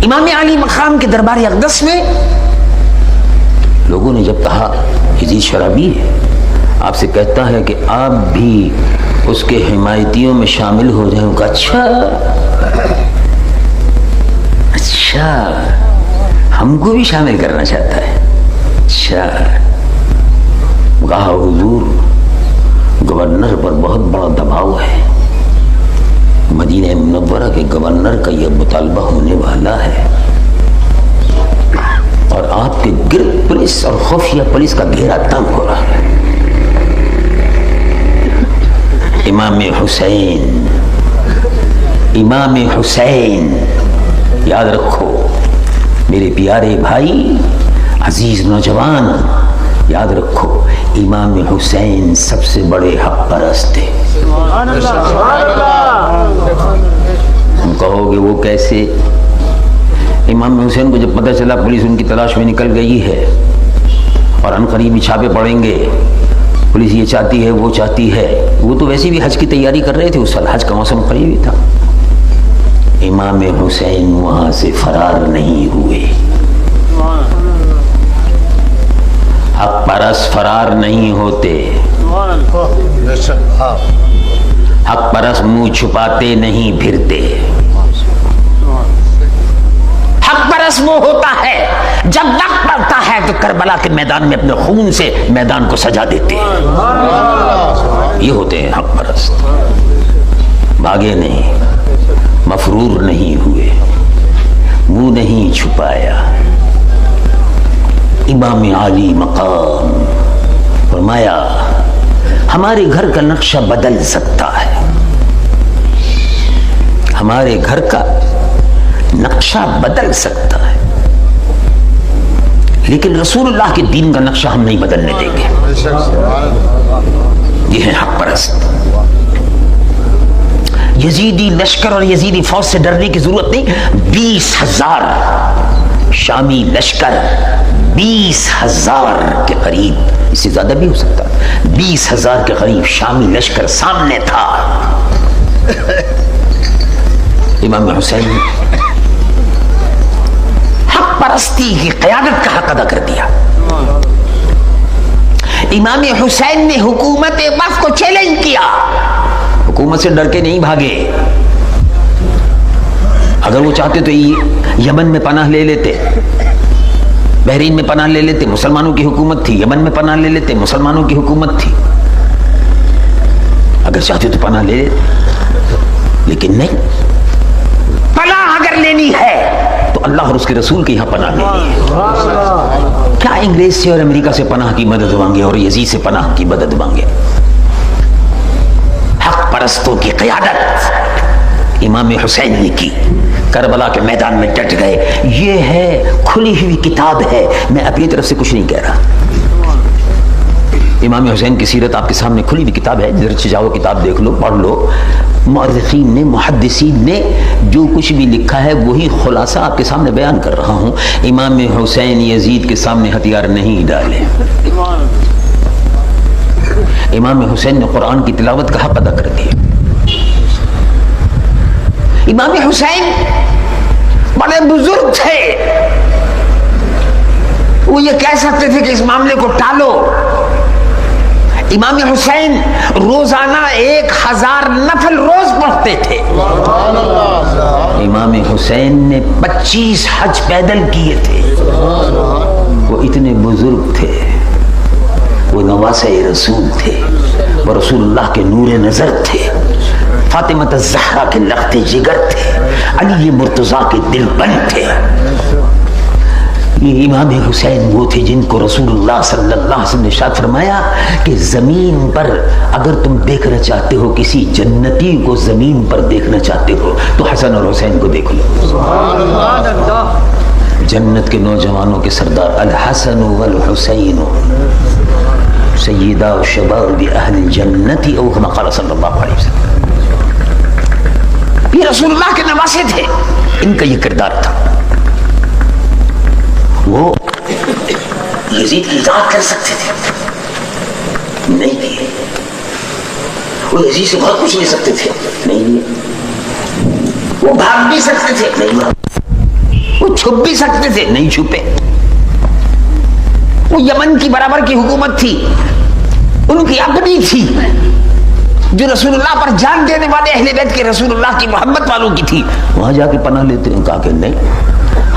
امام علی مقام کے دربار اقدس میں لوگوں نے جب کہا یزید شرابی ہے، آپ سے کہتا ہے کہ آپ بھی اس کے حمایتیوں میں شامل ہو جائیں گا. اچھا ہم کو بھی شامل کرنا چاہتا ہے. اچھا کہا حضور گورنر پر بہت بڑا دباؤ ہے، مدینہ منورہ کے گورنر کا یہ مطالبہ ہونے والا ہے اور آپ کے گرد پولیس اور خفیہ پولیس کا گھیرا تنگ ہو رہا ہے. امام حسین، امام حسین، یاد رکھو میرے پیارے بھائی، عزیز نوجوان، یاد رکھو امام حسین سب سے بڑے حق پرست تھے. تم کہو گے وہ کیسے؟ امام حسین کو جب پتہ چلا پولیس ان کی تلاش میں نکل گئی ہے اور عنقریب چھاپے پڑیں گے، پولیس یہ چاہتی ہے وہ چاہتی ہے، وہ تو ویسے بھی حج کی تیاری کر رہے تھے، اس سال حج کا موسم قریب ہی تھا. امام حسین وہاں سے فرار نہیں ہوئے. حق پرست فرار نہیں ہوتے، حق پرست منہ چھپاتے نہیں پھرتے. حق پرست وہ ہوتا ہے جب وقت پڑتا ہے تو کربلا کے میدان میں اپنے خون سے میدان کو سجا دیتے ہیں. یہ ہوتے ہیں حق پرست. بھاگے نہیں، مفرور نہیں ہوئے، منہ نہیں چھپایا. امام عالی مقام فرمایا ہمارے گھر کا نقشہ بدل سکتا ہے، ہمارے گھر کا نقشہ بدل سکتا ہے، لیکن رسول اللہ کے دین کا نقشہ ہم نہیں بدلنے دیں گے. یہ ہے حق پرست. یزیدی لشکر اور یزیدی فوج سے ڈرنے کی ضرورت نہیں. 20,000 شامی لشکر، 20,000 کے قریب، اس سے زیادہ بھی ہو سکتا، 20,000 کے قریب شامی لشکر سامنے تھا. امام حسین حق پرستی کی قیادت کا حق ادا کر دیا. امام حسین نے حکومت وقت کو چیلنج کیا. حکومت سے ڈر کے نہیں بھاگے. اگر وہ چاہتے تو یمن میں پناہ لے لیتے، بحرین میں پناہ لے لیتے، مسلمانوں کی حکومت تھی. یمن میں پناہ لے لیتے، مسلمانوں کی حکومت تھی. اگر چاہتے تو پناہ لے لیتے، لیکن نہیں. پناہ اگر لینی ہے تو اللہ اور اس کے رسول کے یہاں پناہ لینی ہے. کیا انگریز سے اور امریکہ سے پناہ کی مدد مانگے اور یزید سے پناہ کی مدد مانگے؟ حق پرستوں کی قیادت امام حسین نے کی. کربلا کے میدان میں ڈٹ گئے. یہ ہے کھلی ہوئی کتاب ہے، میں اپنی طرف سے کچھ نہیں کہہ رہا. امام حسین کی سیرت آپ کے سامنے کھلی ہوئی کتاب ہے، جدھر جاؤ کتاب دیکھ لو، پڑھ لو. مؤرخین نے، محدثین نے جو کچھ بھی لکھا ہے وہی خلاصہ آپ کے سامنے بیان کر رہا ہوں. امام حسین یزید کے سامنے ہتھیار نہیں ڈالے. امام حسین نے قرآن کی تلاوت کا حق ادا کر دیا. امام حسین بڑے بزرگ تھے، وہ یہ کہہ سکتے تھے کہ اس معاملے کو ٹالو. امام حسین روزانہ 1,000 نفل روز پڑھتے تھے. امام حسین نے 25 حج پیدل کیے تھے. وہ اتنے بزرگ تھے، وہ نواسہ رسول تھے، وہ رسول اللہ کے نور نظر تھے، فاطمہ الزہرا کے لخت جگر تھے، علی مرتضیٰ کے دل بند تھے. یہ امام حسین وہ تھے جن کو رسول اللہ صلی اللہ علیہ وسلم نے ارشاد فرمایا کہ زمین پر اگر تم دیکھنا چاہتے ہو، کسی جنتی کو زمین پر دیکھنا چاہتے ہو تو حسن اور حسین کو دیکھ لو. جنت کے نوجوانوں کے سردار الحسن والحسین سیدہ شباب اہل الجنت او کما قال صلی اللہ علیہ وسلم. یہ رسول اللہ کے نواسے تھے، ان کا یہ کردار تھا. وہ یزید کی اطاعت کر سکتے تھے، نہیں کیے. وہ یزید سے بہت کچھ لے سکتے تھے، نہیں لیے. وہ بھاگ بھی سکتے تھے، نہیں بھاگ. چھپ بھی سکتے تھے، نہیں چھپے. وہ یمن کی برابر کی حکومت تھی، ان کی اپنی تھی، جو رسول اللہ پر جان دینے والے اہل بیت کے رسول اللہ کی محبت والوں کی تھی. وہاں جا کے پناہ لیتے ہیں. کہا کہ نہیں،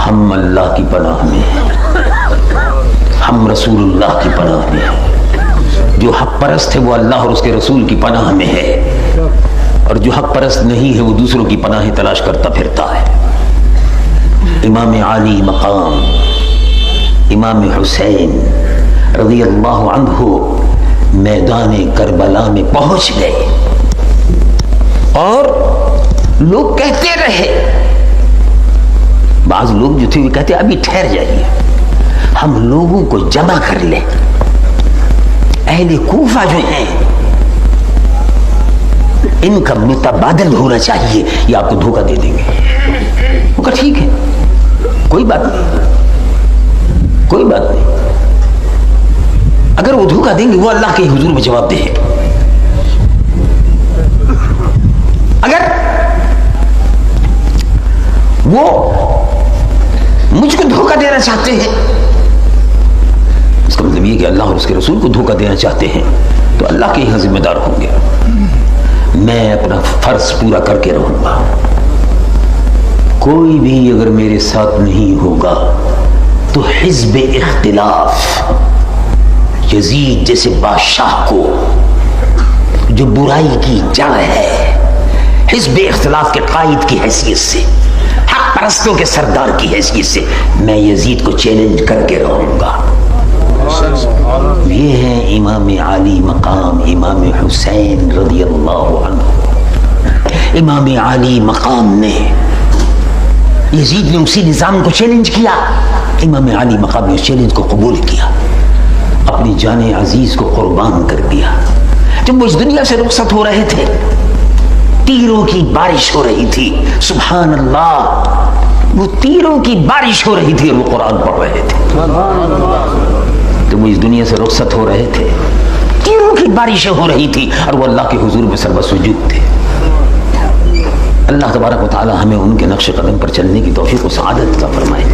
ہم اللہ کی پناہ میں ہیں، ہم رسول اللہ کی پناہ میں ہیں. جو حق پرست ہے وہ اللہ اور اس کے رسول کی پناہ میں ہے، اور جو حق پرست نہیں ہے وہ دوسروں کی پناہ تلاش کرتا پھرتا ہے. امام عالی مقام امام حسین رضی اللہ عنہ میدان کربلا میں پہنچ گئے، اور لوگ کہتے رہے، بعض لوگ جو تھے وہ کہتے ابھی ٹھہر جائیے، ہم لوگوں کو جمع کر لیں. اہل کوفہ جو ہیں ان کا متبادل ہونا چاہیے، یہ آپ کو دھوکہ دے دیں گے. وہ کہا ٹھیک ہے، کوئی بات نہیں، کوئی بات نہیں. اگر وہ دھوکہ دیں گے وہ اللہ کے حضور میں جواب دے. اگر وہ مجھ کو دھوکہ دینا چاہتے ہیں، اس کا مطلب یہ کہ اللہ اور اس کے رسول کو دھوکہ دینا چاہتے ہیں، تو اللہ کے یہاں ذمہ دار ہوں گے. میں اپنا فرض پورا کر کے رہوں گا. کوئی بھی اگر میرے ساتھ نہیں ہوگا تو حزب اختلاف، یزید جیسے بادشاہ کو جو برائی کی جڑ ہے، حزب اختلاف کے قائد کی حیثیت سے، حق پرستوں کے سردار کی حیثیت سے میں یزید کو چیلنج کر کے رہوں گا. یہ ہیں امام عالی مقام امام حسین رضی اللہ عنہ. امام عالی مقام نے، یزید نے اسی نظام کو چیلنج کیا، امام عالی مقام نے اس چیلنج کو قبول کیا، اپنی جان عزیز کو قربان کر دیا. جب وہ اس دنیا سے رخصت ہو رہے تھے، تیروں کی بارش ہو رہی تھی. سبحان اللہ، وہ تیروں کی بارش ہو رہی تھی اور وہ قرآن پڑھ رہے تھے. جب وہ اس دنیا سے رخصت ہو رہے تھے، تیروں کی بارشیں ہو رہی تھی اور وہ اللہ کے حضور میں سربہ سجود تھے. اللہ تبارک و تعالی ہمیں ان کے نقش قدم پر چلنے کی توفیق و سعادت عطا فرمائے.